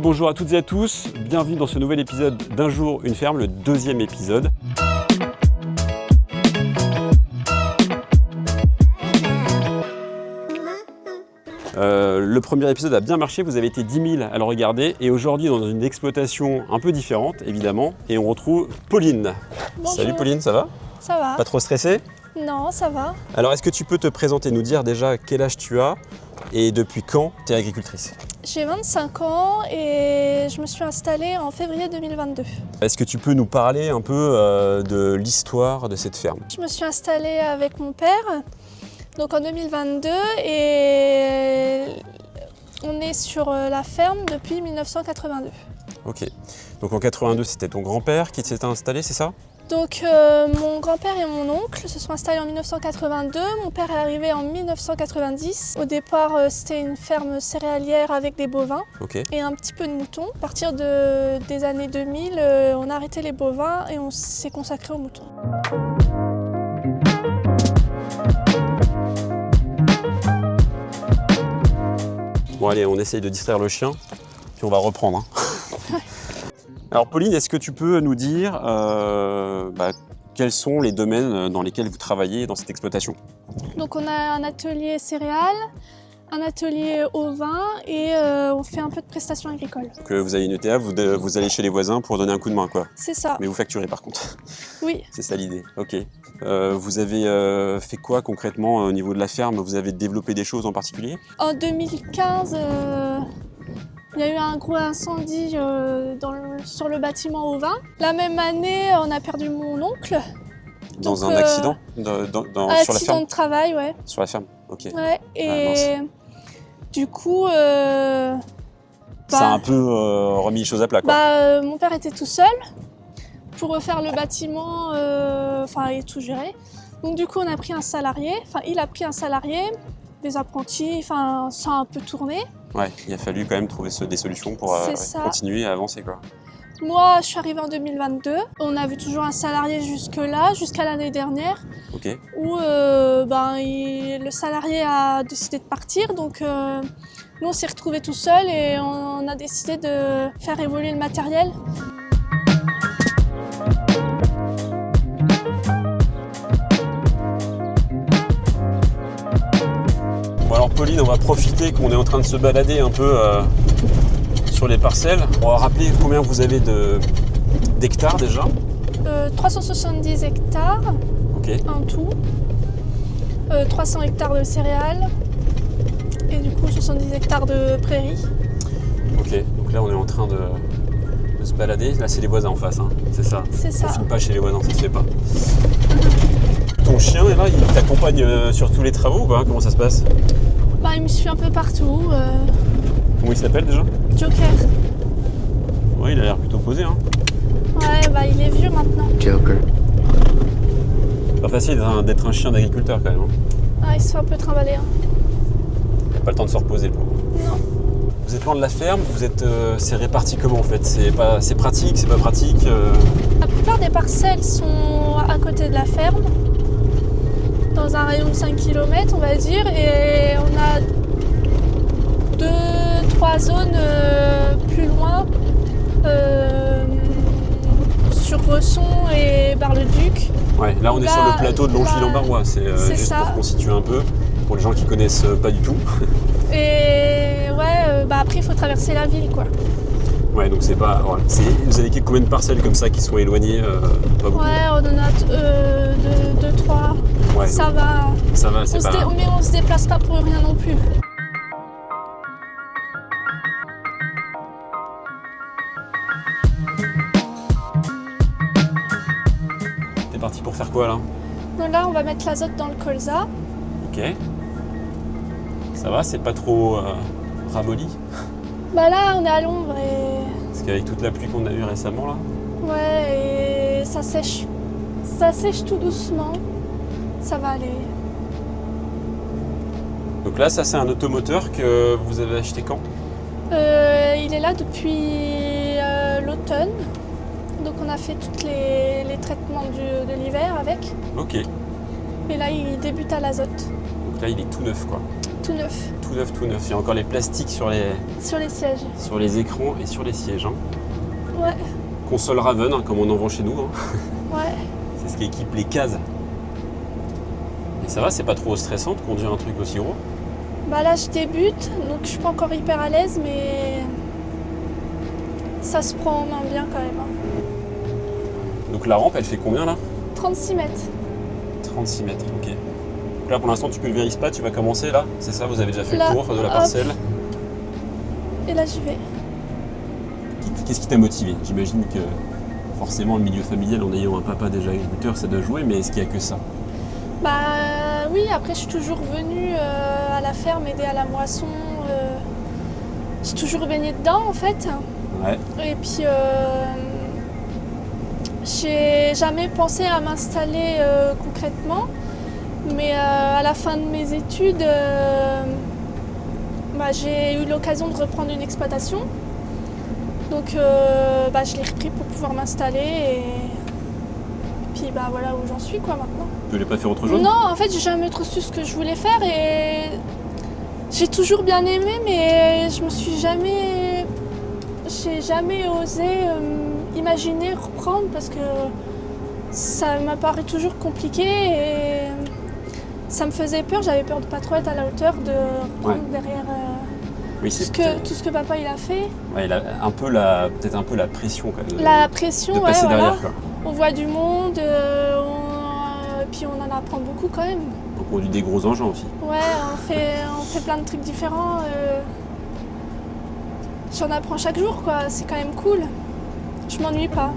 Bonjour à toutes et à tous, bienvenue dans ce nouvel épisode d'Un jour une ferme, le deuxième épisode. Le premier épisode a bien marché, vous avez été 10 000 à le regarder et aujourd'hui dans une exploitation un peu différente évidemment et on retrouve Pauline. Bonjour. Salut Pauline, ça va? Ça va. Pas trop stressée? Non, ça va. Alors est-ce que tu peux te présenter, nous dire déjà quel âge tu as et depuis quand tu es agricultrice? J'ai 25 ans et je me suis installée en février 2022. Est-ce que tu peux nous parler un peu de l'histoire de cette ferme? Je me suis installée avec mon père donc en 2022 et on est sur la ferme depuis 1982. Ok, donc en 82 c'était ton grand-père qui s'était installé, c'est ça? Donc mon grand-père et mon oncle se sont installés en 1982, mon père est arrivé en 1990. Au départ c'était une ferme céréalière avec des bovins et un petit peu de moutons. À partir des années 2000, on a arrêté les bovins et on s'est consacré aux moutons. Bon allez, on essaye de distraire le chien, puis on va reprendre. Alors Pauline, est-ce que tu peux nous dire quels sont les domaines dans lesquels vous travaillez dans cette exploitation? Donc on a un atelier céréales, un atelier ovin et on fait un peu de prestations agricoles. Donc vous avez une ETA, vous allez chez les voisins pour donner un coup de main quoi. C'est ça. Mais vous facturez par contre. Oui. C'est ça l'idée, ok. Vous avez fait quoi concrètement au niveau de la ferme? Vous avez développé des choses en particulier? En 2015, il y a eu un gros incendie sur le bâtiment ovin. La même année, on a perdu mon oncle. Dans un accident sur la ferme? Accident de travail, ouais. Sur la ferme, ok. Ouais, et du coup... ça a un peu remis les choses à plat quoi. Mon père était tout seul pour refaire le bâtiment, et tout gérer. Donc du coup, on a pris un salarié, il a pris un salarié, des apprentis, ça a un peu tourné. Ouais, il a fallu quand même trouver des solutions pour continuer à avancer quoi. Moi, je suis arrivée en 2022. On avait toujours un salarié jusque-là, jusqu'à l'année dernière, où le salarié a décidé de partir. Donc nous, on s'est retrouvés tout seuls et on a décidé de faire évoluer le matériel. Bon alors Pauline, on va profiter qu'on est en train de se balader un peu sur les parcelles. On va rappeler combien vous avez d'hectares déjà? 370 hectares en tout, 300 hectares de céréales et du coup 70 hectares de prairies. Ok, donc là on est en train de se balader. Là c'est les voisins en face, hein. C'est ça? C'est ça. On filme pas chez les voisins, ça se fait pas. Ton chien est là, il t'accompagne sur tous les travaux ou pas? Comment ça se passe? Il me suit un peu partout. Comment il s'appelle déjà? Joker. Ouais, il a l'air plutôt posé, hein. Ouais, il est vieux maintenant. Joker. Pas facile d'être un chien d'agriculteur quand même. Hein. Il se fait un peu trimballer. Hein. Il n'a pas le temps de se reposer le pauvre. Non. Vous êtes loin de la ferme, c'est réparti comment en fait? C'est pratique, c'est pas pratique? La plupart des parcelles sont à côté de la ferme, dans un rayon de 5 km on va dire, et on a 2-3 zones plus loin, sur Resson et Bar-le-Duc. Ouais, là on est sur le plateau de Longeville-en-Barrois, c'est juste ça. pour constituer un peu, pour les gens qui connaissent pas du tout. Et après il faut traverser la ville quoi. Ouais, donc c'est pas... Ouais. Vous avez combien de parcelles comme ça qui sont éloignées? Pas beaucoup. Ouais, on en a 2-3. Ouais, ça va. Ça va, c'est pas... Mais on se déplace pas pour rien non plus. T'es parti pour faire quoi là? Donc là, on va mettre l'azote dans le colza. Ok. Ça va, c'est pas trop ramolli? Là, on est à l'ombre et... Parce qu'avec toute la pluie qu'on a eue récemment là... Ouais, et ça sèche. Ça sèche tout doucement. Ça va aller. Donc là, ça c'est un automoteur que vous avez acheté quand? Il est là depuis l'automne. Donc on a fait tous les traitements de l'hiver avec. Ok. Et là, il débute à l'azote. Donc là, il est tout neuf quoi. tout neuf. Tout neuf, tout neuf. Il y a encore les plastiques sur les sièges. Sur les écrans et sur les sièges. Hein. Ouais. Console Raven, hein, comme on en vend chez nous. Hein. Ouais. C'est ce qui équipe les cases. Et ça va, c'est pas trop stressant de conduire un truc aussi gros? Bah là, je débute, donc je suis pas encore hyper à l'aise, mais ça se prend en main bien quand même. Hein. Donc la rampe, elle fait combien là? 36 mètres. 36 mètres, ok. Donc là, pour l'instant, tu pulvérises pas, tu vas commencer là? C'est ça, vous avez déjà fait là, le tour de la parcelle? Et là, j'y vais. Qu'est-ce qui t'a motivé? J'imagine que forcément, le milieu familial, en ayant un papa déjà agriculteur, ça doit jouer, mais est-ce qu'il n'y a que ça? Bah oui, après, je suis toujours venue à la ferme aider à la moisson. J'ai toujours baigné dedans, en fait. Ouais. Et puis, j'ai jamais pensé à m'installer concrètement. Mais à la fin de mes études, j'ai eu l'occasion de reprendre une exploitation. Donc je l'ai repris pour pouvoir m'installer et puis voilà où j'en suis quoi maintenant. Tu voulais pas faire autre chose? Non, en fait j'ai jamais trop su ce que je voulais faire et j'ai toujours bien aimé mais j'ai jamais osé imaginer reprendre parce que ça m'a paru toujours compliqué et ça me faisait peur, j'avais peur de pas trop être à la hauteur de reprendre derrière oui, tout ce que papa il a fait. Ouais, il a peut-être un peu la pression quand même. La pression, de passer derrière, quoi. On voit du monde, puis on en apprend beaucoup quand même. On conduit des gros engins aussi. Ouais, on fait plein de trucs différents. J'en apprends chaque jour quoi, c'est quand même cool. Je m'ennuie pas.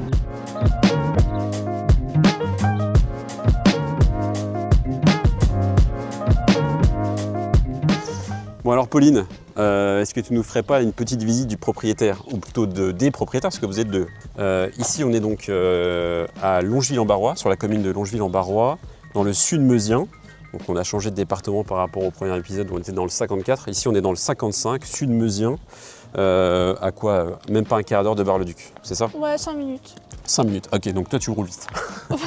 Bon alors Pauline, est-ce que tu nous ferais pas une petite visite du propriétaire, ou plutôt des propriétaires, parce que vous êtes deux. Ici on est donc à Longeville-en-Barrois, sur la commune de Longeville-en-Barrois, dans le sud meusien. Donc on a changé de département par rapport au premier épisode où on était dans le 54. Ici on est dans le 55, sud meusien, à quoi? Même pas un quart d'heure de Bar-le-Duc, c'est ça? Ouais, 5 minutes. 5 minutes, ok, donc toi tu roules vite. Ouais.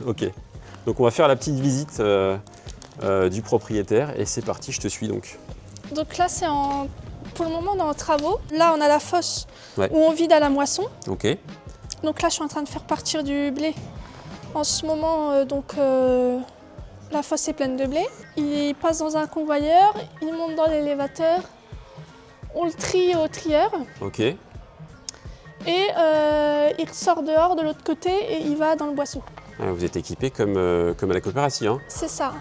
Ok, donc on va faire la petite visite du propriétaire et c'est parti, je te suis donc. Donc là pour le moment on est en travaux. Là on a la fosse Ouais. où on vide à la moisson. Ok. Donc là je suis en train de faire partir du blé. En ce moment la fosse est pleine de blé. Il passe dans un convoyeur, il monte dans l'élévateur, on le trie au trieur. Ok. Et il ressort dehors de l'autre côté et il va dans le boisseau. Ah, vous êtes équipé comme à la coopérative, hein? C'est ça.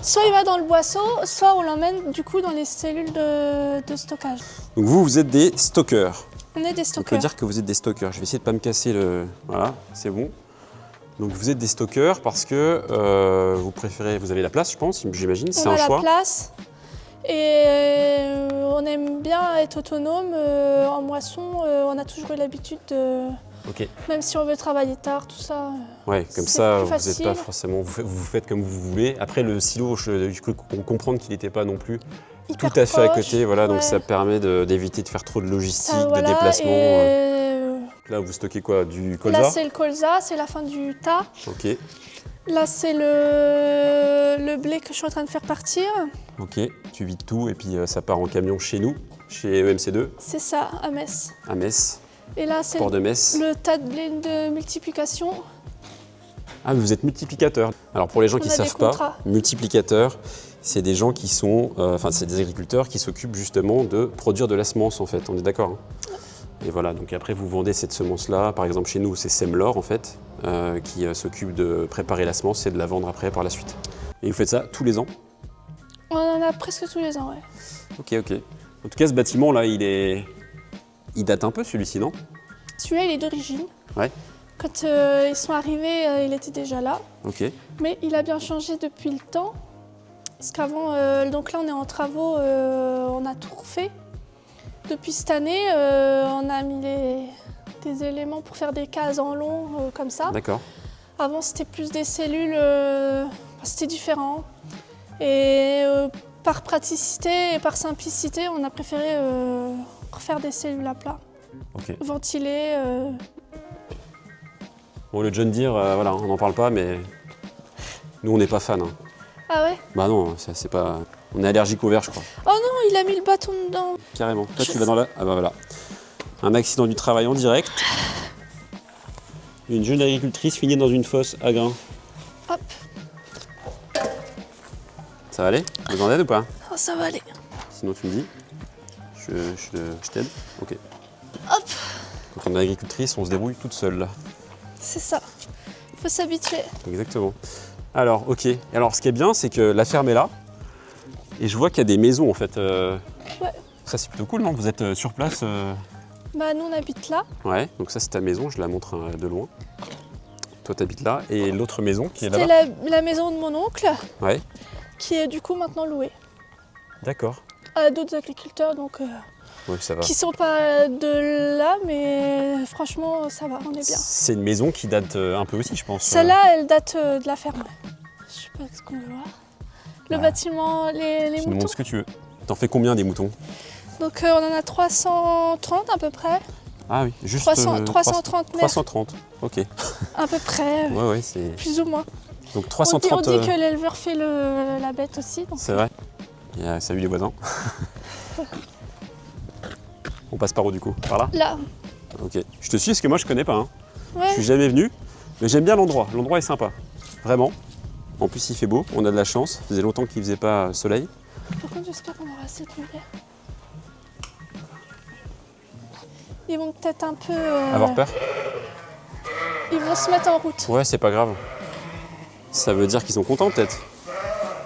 Soit il va dans le boisseau, soit on l'emmène du coup dans les cellules de stockage. Donc vous êtes des stockeurs. On est des On peut stockeurs. dire que vous êtes des stockeurs. Je vais essayer de ne pas me casser le... Voilà, c'est bon. Donc vous êtes des stockeurs parce que vous avez la place, je pense, j'imagine, c'est un choix. On a la place et on aime bien être autonome. En moisson, on a toujours eu l'habitude de... Ok. Même si on veut travailler tard, tout ça. Ouais, comme ça, plus vous n'êtes pas forcément... Vous faites comme vous voulez. Après, le silo, j'ai cru comprendre qu'il n'était pas non plus Hyper tout à fait à proche, côté. Voilà, ouais. donc ça permet d'éviter de faire trop de logistique, Ça, voilà, de déplacement. et Là, vous stockez quoi? Du colza? là, c'est le colza, c'est la fin du tas. Ok. Là, c'est le blé que je suis en train de faire partir. Ok, tu vides tout et puis ça part en camion chez nous, chez EMC2, C'est ça, à Metz. à Metz, Et là, c'est port de Metz. le tas de blé de multiplication. Ah, mais vous êtes multiplicateur. Alors pour les gens qui ne On a des savent pas, contrats. multiplicateur, c'est des gens qui sont, c'est des agriculteurs qui s'occupent justement de produire de la semence en fait, on est d'accord, hein? Et voilà, donc après vous vendez cette semence-là, par exemple chez nous c'est Semlor en fait, qui s'occupe de préparer la semence et de la vendre après par la suite. Et vous faites ça tous les ans? On en a presque tous les ans, ouais. Ok, ok. En tout cas ce bâtiment là, il date un peu celui-ci, non? Celui-là, il est d'origine. Ouais. Quand ils sont arrivés, il était déjà là. Ok. Mais il a bien changé depuis le temps. Parce qu'avant, donc là on est en travaux, on a tout refait. Depuis cette année, on a mis des éléments pour faire des cases en long, comme ça. D'accord. Avant c'était plus des cellules, c'était différent. Et par praticité et par simplicité, on a préféré refaire des cellules à plat. Ok. Ventilées. Bon, le John Deere, voilà, on n'en parle pas, mais nous, on n'est pas fans. Hein. Ah ouais? Bah non, ça, c'est pas... On est allergique au verre, je crois. Oh non, il a mis le bâton dedans. Carrément. Toi, tu vas dans la... Ah bah voilà. Un accident du travail en direct. Une jeune agricultrice finit dans une fosse à grains. Hop. Ça va aller? Vous en êtes ou pas? Oh, ça va aller. Sinon, tu me dis. Je t'aide? Ok. Hop. Quand on est agricultrice, on se débrouille toute seule. C'est ça. Il faut s'habituer. Exactement. Alors, ok. Alors, ce qui est bien, c'est que la ferme est là. Et je vois qu'il y a des maisons, en fait. Ouais. Ça, c'est plutôt cool, non? Vous êtes sur place Bah, nous, on habite là. Ouais, donc ça, c'est ta maison. Je la montre de loin. Toi, t'habites là. Et l'autre maison qui est là-bas? C'était la maison de mon oncle, Ouais. qui est du coup maintenant louée D'accord. à d'autres agriculteurs, donc Oui, ça va. qui sont pas de là, mais franchement, ça va, on est bien. C'est une maison qui date un peu aussi, je pense. Celle-là, elle date de la ferme. Je sais pas ce qu'on veut voir. Le Ah. bâtiment, les Tu nous moutons. montres ce que tu veux. T'en fais combien des moutons? Donc on en a 330 à peu près. Ah oui, juste 330 mètres. 330, ok. À peu près, Ouais, ouais, c'est... plus ou moins. Donc On 330... dit que l'éleveur fait la bête aussi. Donc... C'est vrai. Salut les voisins. On passe par où du coup? Par là? Là, Ok. Je te suis parce que moi je connais pas. Hein. Je ouais. suis jamais venu, mais j'aime bien l'endroit. L'endroit est sympa. Vraiment. En plus il fait beau, on a de la chance. Ça faisait longtemps qu'il faisait pas soleil. Par contre, j'espère qu'on aura assez de lumière. Ils vont peut-être un peu... Avoir peur? Ils vont se mettre en route. Ouais, c'est pas grave. Ça veut dire qu'ils sont contents peut-être.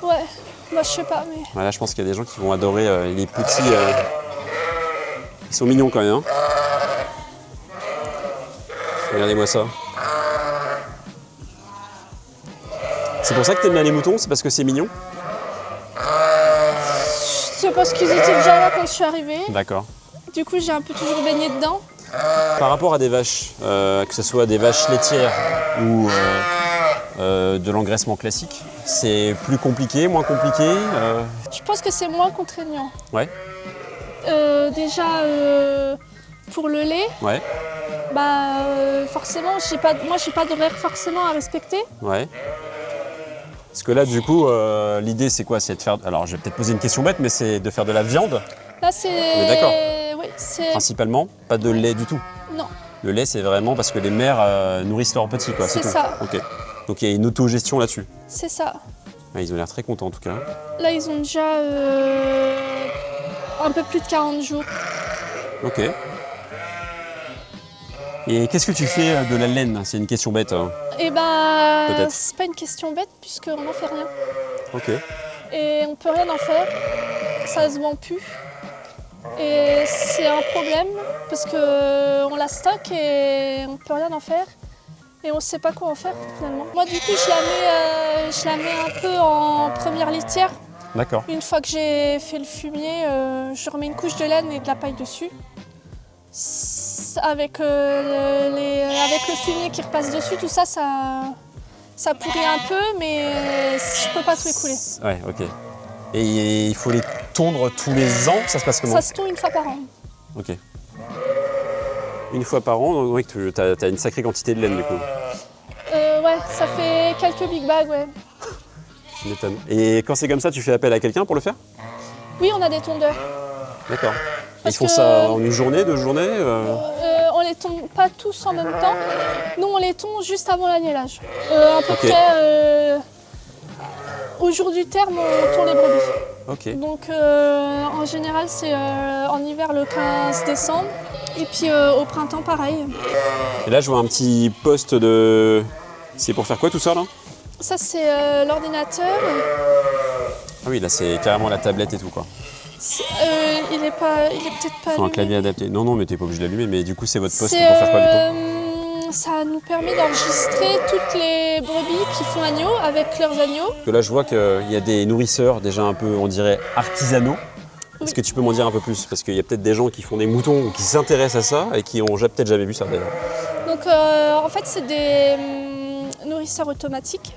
Ouais, moi je sais pas, mais... Voilà, je pense qu'il y a des gens qui vont adorer les petits... Ils sont mignons quand même. Hein. Regardez-moi ça. C'est pour ça que t'aimes bien les moutons? C'est parce que c'est mignon? C'est parce qu'ils étaient déjà là quand je suis arrivée. D'accord. Du coup, j'ai un peu toujours baigné dedans. Par rapport à des vaches, que ce soit des vaches laitières ou de l'engraissement classique, c'est plus compliqué, moins compliqué Je pense que c'est moins contraignant. Ouais, Déjà, pour le lait, ouais, forcément, moi, j'ai pas d'horaire forcément à respecter. ouais. Parce que là, du coup, l'idée, c'est quoi? C'est de faire... Alors, je vais peut-être poser une question bête, mais c'est de faire de la viande, Là, c'est... On est d'accord. Oui, c'est... principalement, pas de lait du tout. Non, Le lait, c'est vraiment parce que les mères nourrissent leurs petits, quoi. C'est tout. ça. Ok. Donc, il y a une autogestion là-dessus. c'est ça. Ouais, ils ont l'air très contents, en tout cas. Là, ils ont déjà un peu plus de 40 jours. Ok. Et qu'est-ce que tu fais de la laine? C'est une question bête. Hein. Et Peut-être. c'est pas une question bête puisqu'on n'en fait rien. Ok. Et on peut rien en faire. Ça se vend plus. Et c'est un problème parce que on la stocke et on peut rien en faire. Et on sait pas quoi en faire finalement. Moi du coup je la mets un peu en première litière. D'accord. Une fois que j'ai fait le fumier, je remets une couche de laine et de la paille dessus. Avec le fumier qui repasse dessus, tout ça, ça pourrit un peu, mais je peux pas tout écouler. Ouais, ok. Et il faut les tondre tous les ans, ça se passe comment? Ça se tond une fois par an. Ok. Une fois par an, donc oui, tu as une sacrée quantité de laine du coup. Ouais, ça fait quelques big bags, ouais. Tu m'étonnes. Et quand c'est comme ça, tu fais appel à quelqu'un pour le faire? Oui, on a des tondeurs. D'accord. Parce Ils font que- ça en une journée, 2 journées On les tond pas tous en même temps. Nous, on les tond juste avant l'agnelage. À peu Ok. près au jour du terme, on tond les brebis. Ok. Donc en général, c'est en hiver le 15 décembre. Et puis au printemps, pareil. Et là, je vois un petit poste de... C'est pour faire quoi tout ça là? Ça, c'est l'ordinateur. Ah oui, là c'est carrément la tablette et tout quoi. Il est peut-être pas Faut un allumé. clavier adapté. Non, non, mais t'es pas obligé de l'allumer, mais du coup c'est votre poste C'est, pour faire quoi du coup? ça nous permet d'enregistrer toutes les brebis qui font agneaux avec leurs agneaux. Parce que là je vois qu'il y a des nourrisseurs déjà un peu, on dirait, artisanaux. Est-ce Oui. que tu peux m'en dire un peu plus? Parce qu'il y a peut-être des gens qui font des moutons ou qui s'intéressent à ça et qui ont peut-être jamais vu ça d'ailleurs. Donc en fait, c'est des nourrisseurs automatiques.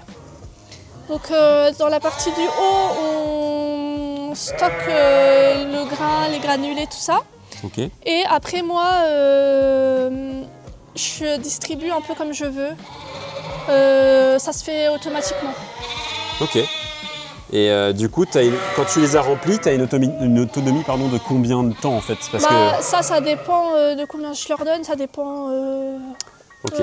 Donc dans la partie du haut, on stocke le grain, les granulés, tout ça. Ok. Et après moi, je distribue un peu comme je veux. Ça se fait automatiquement. Ok. Et du coup, quand tu les as remplis, tu as une autonomie pardon, de combien de temps en fait? Parce que... Ça dépend de combien je leur donne, ça dépend... Ok,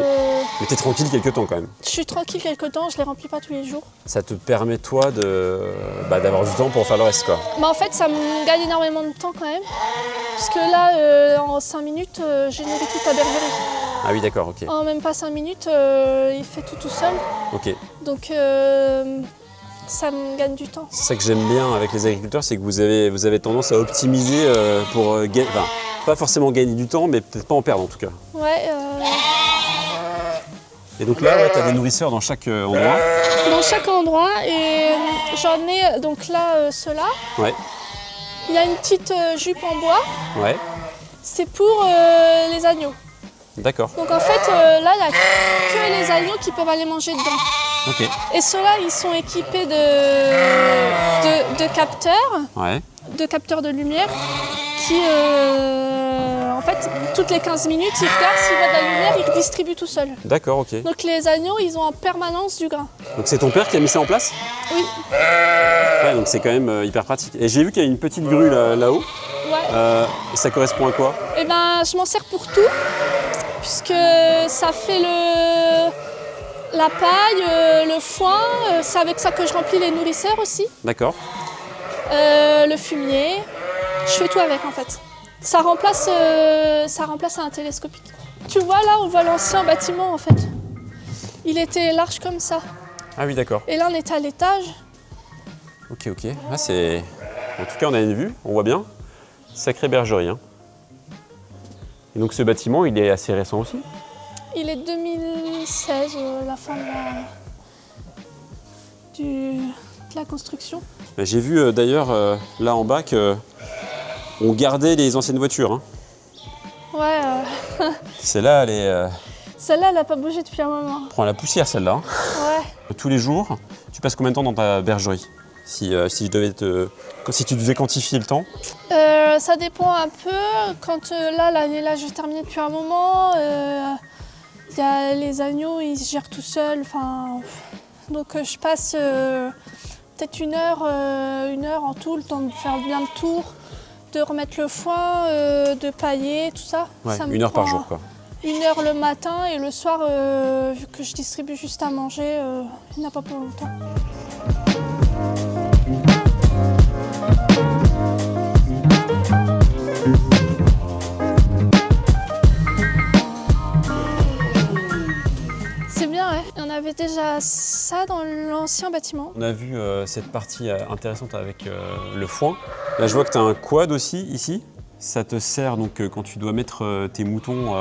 mais t'es tranquille quelques temps quand même? Je suis tranquille quelques temps, je les remplis pas tous les jours. Ça te permet toi d'avoir du temps pour faire le reste quoi? En fait, ça me gagne énormément de temps quand même. Parce que là, en 5 minutes, j'ai nourri toute la bergerie. Ah oui, d'accord, ok. En même pas 5 minutes, il fait tout seul. Ok. Donc ça me gagne du temps. C'est ça que j'aime bien avec les agriculteurs, c'est que vous avez tendance à optimiser pour gagner, enfin, pas forcément gagner du temps, mais peut-être pas en perdre en tout cas. Ouais. Et donc là, tu as des nourrisseurs dans chaque endroit? Dans chaque endroit, et j'en ai donc là, ceux-là. Ouais. Il y a une petite jupe en bois. Ouais. C'est pour les agneaux. D'accord. Donc en fait, là, il n'y a que les agneaux qui peuvent aller manger dedans. Ok. Et ceux-là, ils sont équipés de capteurs, Ouais. de capteurs de lumière, qui, en fait, toutes les 15 minutes, ils regardent s'ils voient de la lumière, ils redistribuent tout seuls. D'accord, ok. Donc les agneaux, ils ont en permanence du grain. Donc c'est ton père qui a mis ça en place? Oui. Ouais, donc c'est quand même hyper pratique. Et j'ai vu qu'il y a une petite grue là-haut. Ouais. Ça correspond à quoi? Eh ben, je m'en sers pour tout, puisque ça fait la paille, le foin, c'est avec ça que je remplis les nourrisseurs aussi. D'accord. Le fumier, je fais tout avec en fait. Ça remplace un télescopique. Tu vois là, on voit l'ancien bâtiment en fait. Il était large comme ça. Ah oui, d'accord. Et là, on était à l'étage. Ok, ok. Là, c'est... En tout cas, on a une vue, on voit bien. Sacrée bergerie. Hein. Et donc ce bâtiment, il est assez récent aussi? Il est 2016, la fin de la construction. J'ai vu d'ailleurs là en bas qu'on gardait les anciennes voitures. Hein. Ouais. Celle-là, elle est... Celle-là, elle n'a pas bougé depuis un moment. Prends la poussière celle-là. Hein. Ouais. Tous les jours, tu passes combien de temps dans ta bergerie? Si tu devais quantifier le temps? Ça dépend un peu. Quand là, j'ai terminé depuis un moment. Y a les agneaux, ils se gèrent tout seuls. Donc je passe peut-être une heure en tout, le temps de faire bien le tour, de remettre le foin, de pailler, tout ça. Ouais, Ça 1 heure par jour quoi. 1 heure le matin et le soir, vu que je distribue juste à manger, il n'y en a pas pour longtemps. C'est bien, ouais. On avait déjà ça dans l'ancien bâtiment. On a vu cette partie intéressante avec le foin. Là, je vois que tu as un quad aussi ici. Ça te sert donc quand tu dois mettre tes moutons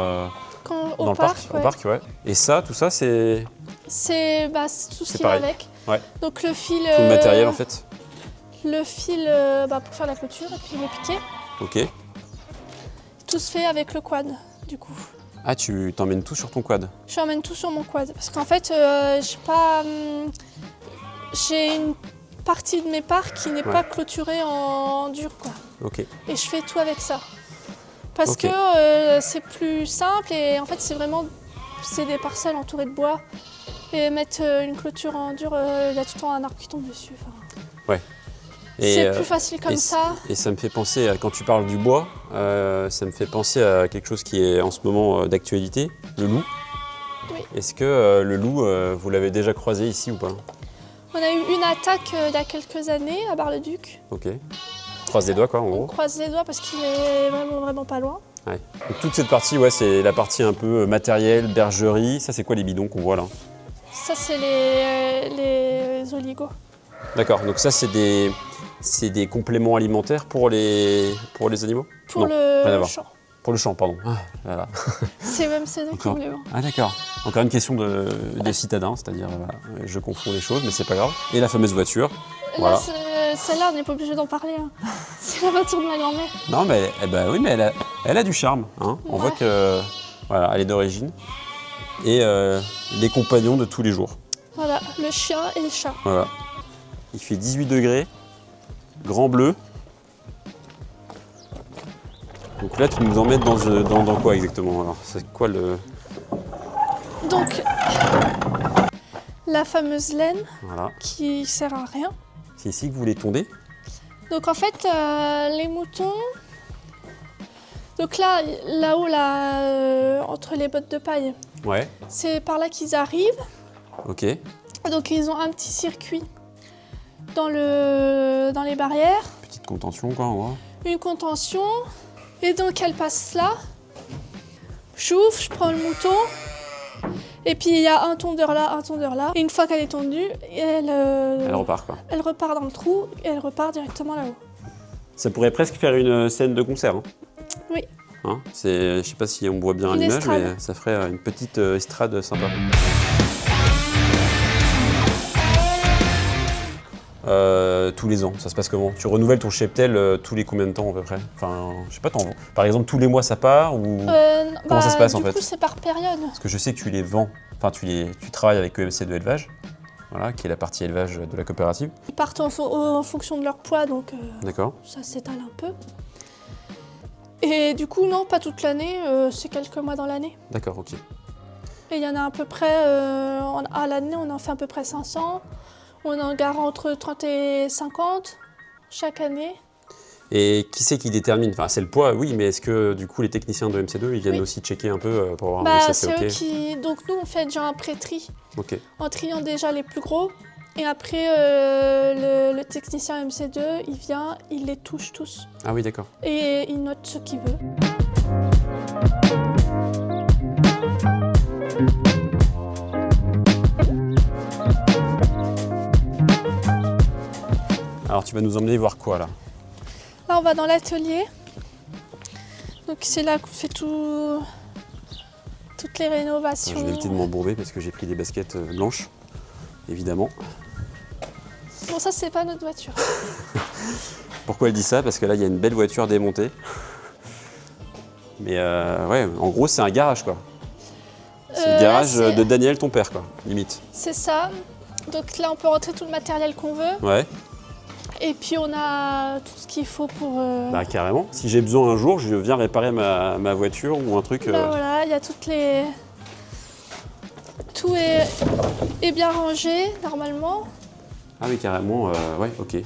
dans le parc. Ouais. Au parc, ouais. Et ça, tout ça, c'est... C'est tout ce qui va pareil. avec. Ouais. Donc le fil... Tout le matériel en fait. Le fil pour faire la clôture et puis les piquets. Ok. Tout se fait avec le quad, du coup. Ah, tu t'emmènes tout sur ton quad? J'emmène tout sur mon quad. Parce qu'en fait, j'ai une partie de mes parcs qui n'est pas clôturée en dur, quoi. Ok. Et je fais tout avec ça. Parce que c'est plus simple et en fait, c'est des parcelles entourées de bois. Et mettre une clôture en dur, il y a tout le temps un arbre qui tombe dessus. Ouais. C'est plus facile comme ça. Et ça me fait penser, quand tu parles du bois, ça me fait penser à quelque chose qui est en ce moment d'actualité, le loup. Oui. Est-ce que le loup, vous l'avez déjà croisé ici ou pas? On a eu une attaque il y a quelques années à Bar-le-Duc. Ok. Croise les doigts quoi en gros. On croise les doigts parce qu'il est vraiment pas loin. Ouais. Donc, toute cette partie, ouais, c'est la partie un peu matériel, bergerie. Ça, c'est quoi les bidons qu'on voit là? Ça, c'est les oligos. D'accord, donc ça, c'est des compléments alimentaires pour les animaux? Pour Non, rien à le voir. champ. Pour le champ, pardon. Ah, voilà. C'est même ces deux Encore. compléments. Ah d'accord. Encore une question de citadin, c'est-à-dire je confonds les choses, mais c'est pas grave. Et la fameuse voiture. Voilà. Celle-là, on n'est pas obligé d'en parler. Hein. C'est la voiture de ma grand-mère. Non, mais oui, mais elle a du charme. Hein. On voit que voilà, elle est d'origine. Et les compagnons de tous les jours. Voilà, le chien et le chat. Voilà. Il fait 18 degrés, grand bleu. Donc là, tu nous emmènes dans quoi exactement? Alors, c'est quoi le... Donc, la fameuse laine Voilà. qui sert à rien. C'est ici que vous les tondez? Donc en fait, les moutons, donc là-haut, entre les bottes de paille, Ouais. c'est par là qu'ils arrivent. Ok. Donc ils ont un petit circuit dans les barrières. Petite contention quoi en gros. Une contention. Et donc elle passe là. J'ouvre, je prends le mouton. Et puis il y a un tondeur là, un tondeur là. Et une fois qu'elle est tondue, elle repart quoi. Elle repart dans le trou et elle repart directement là-haut. Ça pourrait presque faire une scène de concert. Hein. Oui. Hein, je sais pas si on voit bien à Une l'image, estrade. mais ça ferait une petite estrade sympa. Tous les ans, ça se passe comment? Tu renouvelles ton cheptel tous les combien de temps à peu près? Enfin, je sais pas, par exemple tous les mois ça part ou comment ça se passe en fait? Du coup c'est par période. Parce que je sais que tu les vends, enfin tu travailles avec EMC de élevage, voilà, qui est la partie élevage de la coopérative. Ils partent en fonction de leur poids, donc D'accord. ça s'étale un peu. Et du coup non, pas toute l'année, c'est quelques mois dans l'année. D'accord, ok. Et il y en a à peu près, à l'année on en fait à peu près 500. On en gare entre 30 et 50 chaque année. Et qui c'est qui détermine? Enfin, c'est le poids, oui, mais est-ce que du coup les techniciens de MC2 ils viennent aussi checker un peu pour voir si c'est c'est eux ok? qui. Donc nous on fait déjà un pré-tri. Ok. En triant déjà les plus gros. Et après le technicien MC2 il vient, il les touche tous. Ah oui, d'accord. Et il note ce qu'il veut. Alors tu vas nous emmener voir quoi là? Là, on va dans l'atelier. Donc c'est là qu'on fait toutes les rénovations. Je vais éviter de m'embourber parce que j'ai pris des baskets blanches, évidemment. Bon, ça, c'est pas notre voiture. Pourquoi elle dit ça? Parce que là, il y a une belle voiture démontée. Mais ouais, en gros, c'est un garage quoi. C'est le garage de Daniel, ton père, quoi, limite. C'est ça. Donc là, on peut rentrer tout le matériel qu'on veut. Ouais. Et puis on a tout ce qu'il faut pour... Bah carrément. Si j'ai besoin un jour, je viens réparer ma voiture ou un truc... Là, voilà, il y a toutes les... Tout est bien rangé, normalement. Ah oui, carrément, ouais, ok.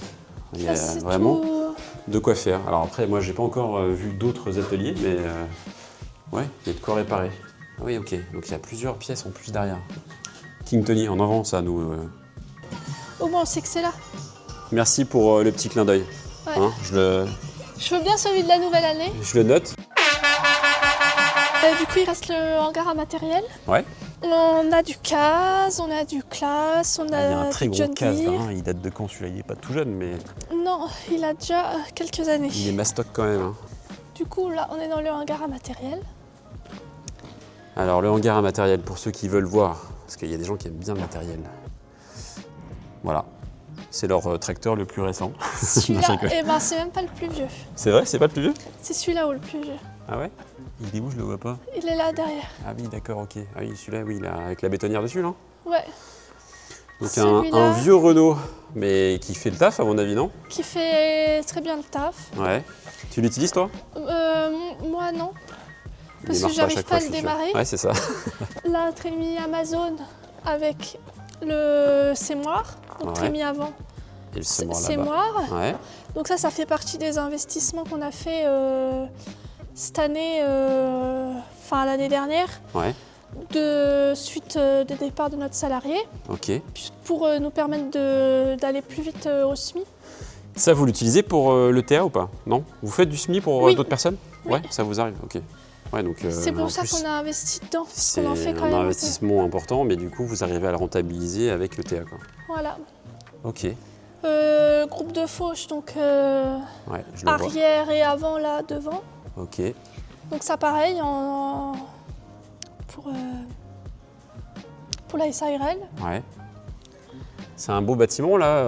Il y a Là, vraiment tout... de quoi faire. Alors après, moi, j'ai pas encore vu d'autres ateliers, mais ouais, il y a de quoi réparer. Ah oui, ok. Donc il y a plusieurs pièces en plus derrière. King Tony, en avant, ça, nous... Au moins, on sait que c'est là. Merci pour le petit clin d'œil. Ouais. Hein, Je veux bien celui de la nouvelle année. je le note. Du coup, il reste le hangar à matériel. Ouais. On a du CAS, on a du CLAS, on Il y a un a très du gros John casque, Deere. hein. Il date de quand celui-là? Il n'est pas tout jeune, mais Non, il a déjà quelques années. il est mastoc quand même. Hein. Du coup, là, on est dans le hangar à matériel. Alors, le hangar à matériel, pour ceux qui veulent voir, parce qu'il y a des gens qui aiment bien le matériel. Voilà. C'est leur tracteur le plus récent. Celui-là, eh ben, c'est même pas le plus vieux. C'est vrai? C'est pas le plus vieux? C'est celui-là où le plus vieux. Ah ouais? Il est où? Je le vois pas. Il est là derrière. Ah oui, d'accord, ok. Ah oui, celui-là, oui, là, avec la bétonnière dessus, là. Ouais. Donc Celui-là. un vieux Renault, mais qui fait le taf, à mon avis, non? Qui fait très bien le taf. Ouais. Tu l'utilises, toi? Moi, non. Il Parce que démarre pas à j'arrive chaque pas à fois, le je suis sûr. démarrer. Ouais, c'est ça. La trémie Amazon avec le sémoir. Donc Ouais. trémie avant, Et le semoir là-bas. sémoir. Ouais. Donc ça fait partie des investissements qu'on a fait cette année, enfin l'année dernière, Ouais. suite des départs de notre salarié, Ok. pour nous permettre d'aller plus vite au SMI. Ça, vous l'utilisez pour le TA ou pas? Non? Vous faites du SMI pour Oui. d'autres personnes? Oui. Ouais, ça vous arrive, ok. Ouais, donc, C'est en pour ça plus, qu'on a investi dedans, parce c'est qu'on en fait quand un même. investissement important, mais du coup, vous arrivez à le rentabiliser avec le TA, quoi. Voilà. Ok. Groupe de fauche, donc Ouais, je le vois. arrière et avant là, devant. Ok. Donc ça pareil pour la SARL. Ouais. C'est un beau bâtiment, là.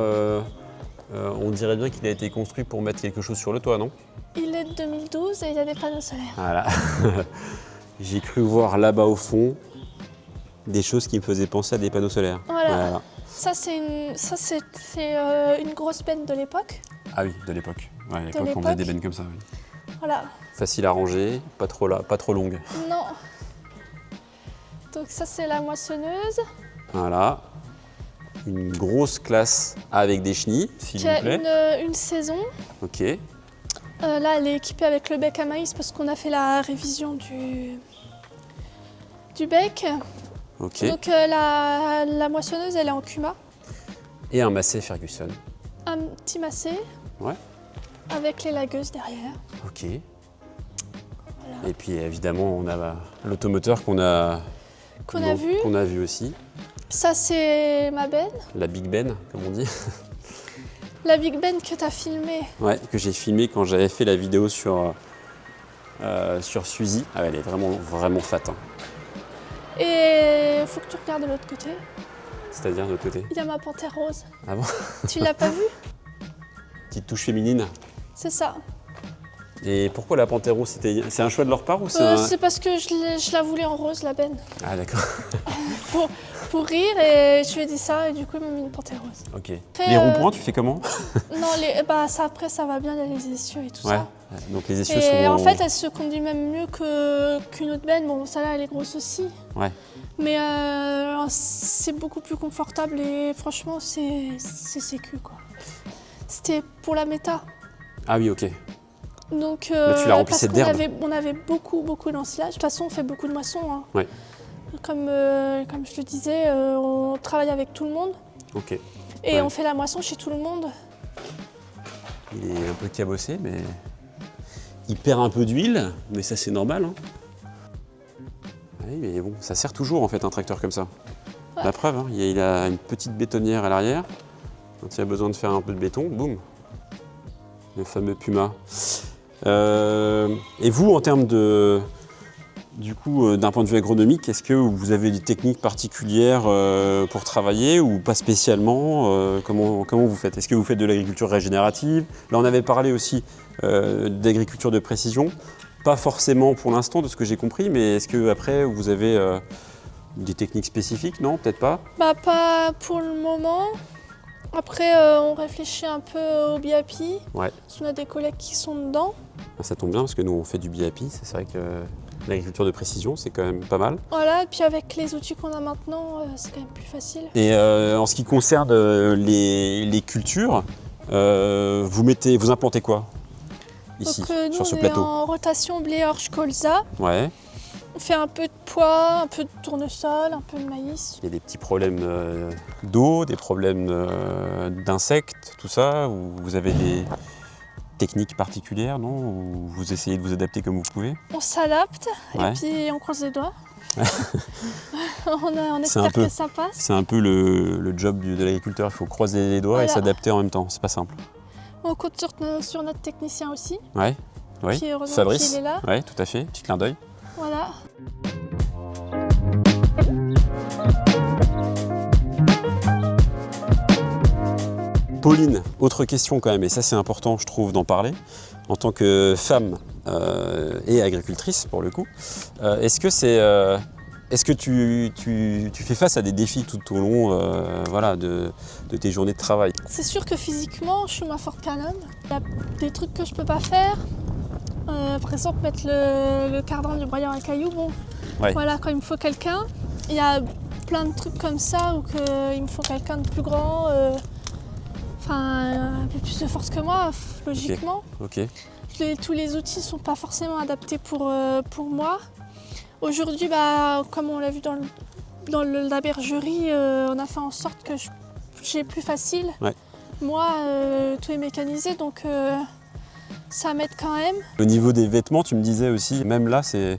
On dirait bien qu'il a été construit pour mettre quelque chose sur le toit, non? Il est de 2012 et il y a des panneaux solaires. Voilà. J'ai cru voir là-bas au fond des choses qui me faisaient penser à des panneaux solaires. Voilà. Ça c'est une grosse benne de l'époque. Ah oui, de l'époque. Ouais, à l'époque, on faisait des bennes comme ça. Oui. Voilà. Facile à ranger, pas trop longue. Non. Donc ça c'est la moissonneuse. Voilà. une grosse classe avec des chenilles, s'il vous plaît. Qui a une saison. Ok. Là, elle est équipée avec le bec à maïs parce qu'on a fait la révision du bec. Ok. Donc la moissonneuse, elle est en Kuma. Et un Massey Ferguson. Un petit Massey. Ouais. Avec les lagueuses derrière. Ok. Voilà. Et puis évidemment, on a l'automoteur qu'on a vu aussi. Ça, c'est ma benne. La Big Ben, comme on dit. La Big Ben que tu as filmée. Ouais, que j'ai filmé quand j'avais fait la vidéo sur Suzy. Ah, elle est vraiment fat. Hein. Et il faut que tu regardes de l'autre côté. C'est-à-dire de l'autre côté. Il y a ma panthère rose. Ah bon? Tu l'as pas vue? Petite touche féminine. C'est ça. Et pourquoi la panthère rose? C'est un choix de leur part ou c'est C'est parce que je la voulais en rose, la benne. Ah d'accord. pour rire, et je lui ai dit ça, et du coup, il m'a mis une panthère rose. Ok. Après, les ronds-points, tu fais comment? Non, après, ça va bien, il y a les essieux et tout ça. Donc les essieux Et sont... en fait, elle se conduit même mieux qu'une autre benne. Bon, celle-là, elle est grosse aussi. Ouais. Mais c'est beaucoup plus confortable et franchement, c'est sécu, quoi. C'était pour la méta. Ah oui, ok. Donc, tu la remplissais d'herbe. on avait beaucoup d'ensilage. De toute façon, on fait beaucoup de moissons. Hein. Ouais. Comme je le disais, on travaille avec tout le monde. Ok. Et on fait la moisson chez tout le monde. Il est un peu cabossé, mais il perd un peu d'huile, mais ça c'est normal. Hein. Oui, mais bon, ça sert toujours en fait un tracteur comme ça. Ouais. La preuve, hein, il a une petite bétonnière à l'arrière. Quand il a besoin de faire un peu de béton, boum, le fameux Puma. Et vous, en termes de, d'un point de vue agronomique, est-ce que vous avez des techniques particulières pour travailler ou pas spécialement? Comment vous faites? Est-ce que vous faites de l'agriculture régénérative? Là, on avait parlé aussi d'agriculture de précision. Pas forcément pour l'instant, de ce que j'ai compris, mais est-ce que après vous avez des techniques spécifiques? Non, peut-être pas? Pas pour le moment. Après, on réfléchit un peu au BIAPI. Ouais. Parce qu'on a des collègues qui sont dedans. Ça tombe bien parce que nous on fait du BIAPI. C'est vrai que l'agriculture de précision, c'est quand même pas mal. Voilà, et puis avec les outils qu'on a maintenant, c'est quand même plus facile. Et en ce qui concerne les cultures, vous implantez quoi ici, Donc, nous, sur ce on plateau? est en rotation blé, orge, colza. Ouais. On fait un peu de pois, un peu de tournesol, un peu de maïs. Il y a des petits problèmes d'eau, des problèmes d'insectes, tout ça, ou vous avez des techniques particulières, non? Ou vous essayez de vous adapter comme vous pouvez? On s'adapte Ouais. et puis on croise les doigts. on espère que ça passe. C'est un peu le job de l'agriculteur, il faut croiser les doigts et s'adapter en même temps, c'est pas simple. On compte sur notre technicien aussi. Ouais, oui, Qui, heureusement, Fabrice. qu'il est là. Ouais, tout à fait, petit clin d'œil. Voilà. Pauline, autre question quand même, et ça c'est important je trouve d'en parler, en tant que femme et agricultrice pour le coup, est-ce que tu fais face à des défis tout au long de tes journées de travail? C'est sûr que physiquement, je suis moins forte qu'un homme. Il y a des trucs que je peux pas faire. Par exemple, mettre le cardan du broyeur à cailloux. Bon, Ouais. voilà, quand il me faut quelqu'un. Il y a plein de trucs comme ça où il me faut quelqu'un de plus grand, un peu plus de force que moi, logiquement. Ok. Tous les outils ne sont pas forcément adaptés pour moi. Aujourd'hui, comme on l'a vu dans la bergerie, on a fait en sorte que j'ai plus facile. Ouais. Moi, tout est mécanisé, donc ça m'aide quand même. Au niveau des vêtements, tu me disais aussi, même là, c'est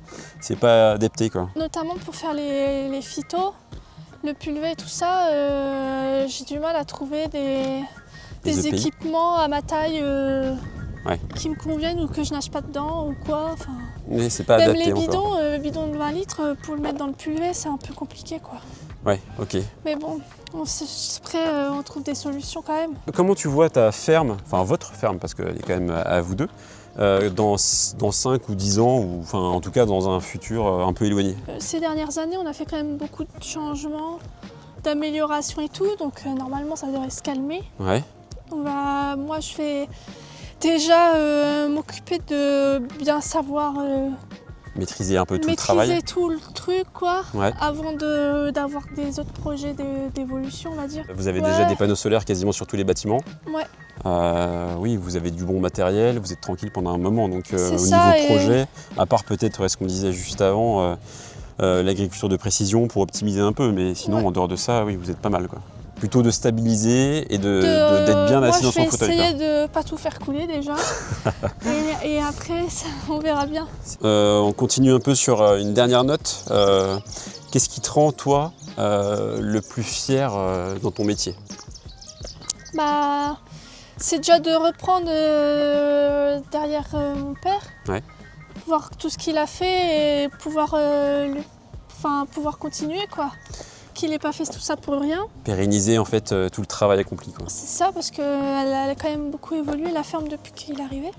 pas adapté quoi. Notamment pour faire les phytos, le pulvé, tout ça, j'ai du mal à trouver des EPI. équipements à ma taille Ouais. qui me conviennent ou que je nage pas dedans ou quoi. Mais c'est pas Même adapté les encore. bidons, le bidon de 20 litres, pour le mettre dans le pulvé, c'est un peu compliqué, quoi. Ouais, ok. Mais bon, après, on trouve des solutions quand même. Comment tu vois ta ferme, enfin votre ferme, parce qu'elle est quand même à vous deux, dans 5 ou 10 ans, ou enfin en tout cas dans un futur un peu éloigné? Ces dernières années, on a fait quand même beaucoup de changements, d'améliorations et tout, donc normalement, ça devrait se calmer. Ouais. Moi, je vais déjà m'occuper de bien savoir Maîtriser un peu tout le travail. Maîtriser tout le truc, quoi, Ouais. avant d'avoir des autres projets d'évolution, on va dire. Vous avez déjà des panneaux solaires quasiment sur tous les bâtiments. Ouais. Oui, vous avez du bon matériel, vous êtes tranquille pendant un moment. Donc au ça, niveau projet, à part peut-être ce qu'on disait juste avant, l'agriculture de précision pour optimiser un peu, mais sinon en dehors de ça, oui, vous êtes pas mal, quoi. Plutôt de stabiliser et d'être bien assis dans son fauteuil. Moi, je vais essayer de pas tout faire couler déjà. et après, ça, on verra bien. On continue un peu sur une dernière note. Qu'est-ce qui te rend, toi, le plus fier dans ton métier? Bah, c'est déjà de reprendre derrière mon père. Ouais. Voir tout ce qu'il a fait et pouvoir continuer, quoi. Qu'il n'ait pas fait tout ça pour rien. Pérenniser en fait tout le travail accompli, quoi. C'est ça, parce qu'elle a quand même beaucoup évolué, la ferme, depuis qu'il est arrivé.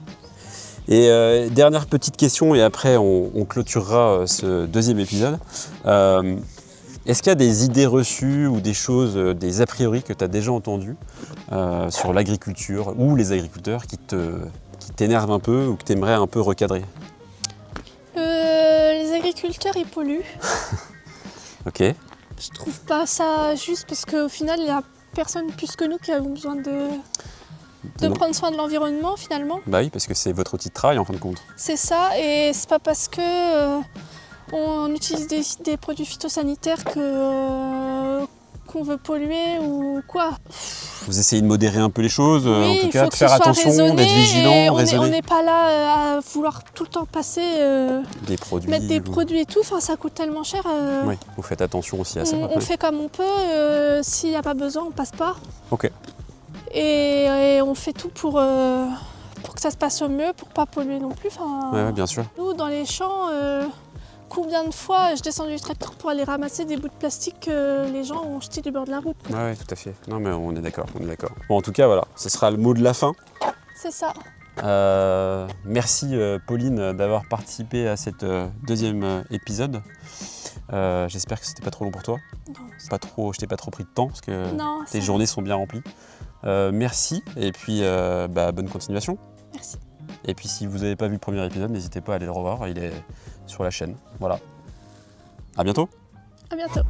Et dernière petite question, et après on clôturera ce deuxième épisode. Est-ce qu'il y a des idées reçues ou des choses, des a priori que tu as déjà entendues sur l'agriculture ou les agriculteurs qui t'énervent un peu ou que tu aimerais un peu recadrer? Les agriculteurs, ils polluent. Ok. Je trouve pas ça juste, parce qu'au final, il n'y a personne plus que nous qui avons besoin de prendre soin de l'environnement, finalement. Bah oui, parce que c'est votre outil de travail en fin de compte. C'est ça, et c'est pas parce que on utilise des produits phytosanitaires qu'on veut polluer ou quoi. Vous essayez de modérer un peu les choses, Oui, en tout cas, de que faire ce soit attention, raisonné, d'être vigilant, raisonner. On n'est pas là à vouloir tout le temps passer, Des produits. mettre des produits et tout, enfin, ça coûte tellement cher. Oui, vous faites attention aussi à ça. On fait comme on peut, s'il n'y a pas besoin, on passe pas. Ok. Et on fait tout pour que ça se passe au mieux, pour pas polluer non plus. Enfin, Ouais, bien sûr. nous, dans les champs, combien de fois je descends du tracteur pour aller ramasser des bouts de plastique que les gens ont jetés du bord de la route. Ouais, tout à fait. Non, mais on est d'accord, Bon, en tout cas, voilà, ce sera le mot de la fin. C'est ça. Merci Pauline d'avoir participé à cet deuxième épisode. J'espère que c'était pas trop long pour toi. Non, Je t'ai pas trop pris de temps parce que non, tes journées sont bien remplies. Merci et puis bonne continuation. Merci. Et puis si vous n'avez pas vu le premier épisode, n'hésitez pas à aller le revoir, il est sur la chaîne. Voilà. À bientôt. À bientôt.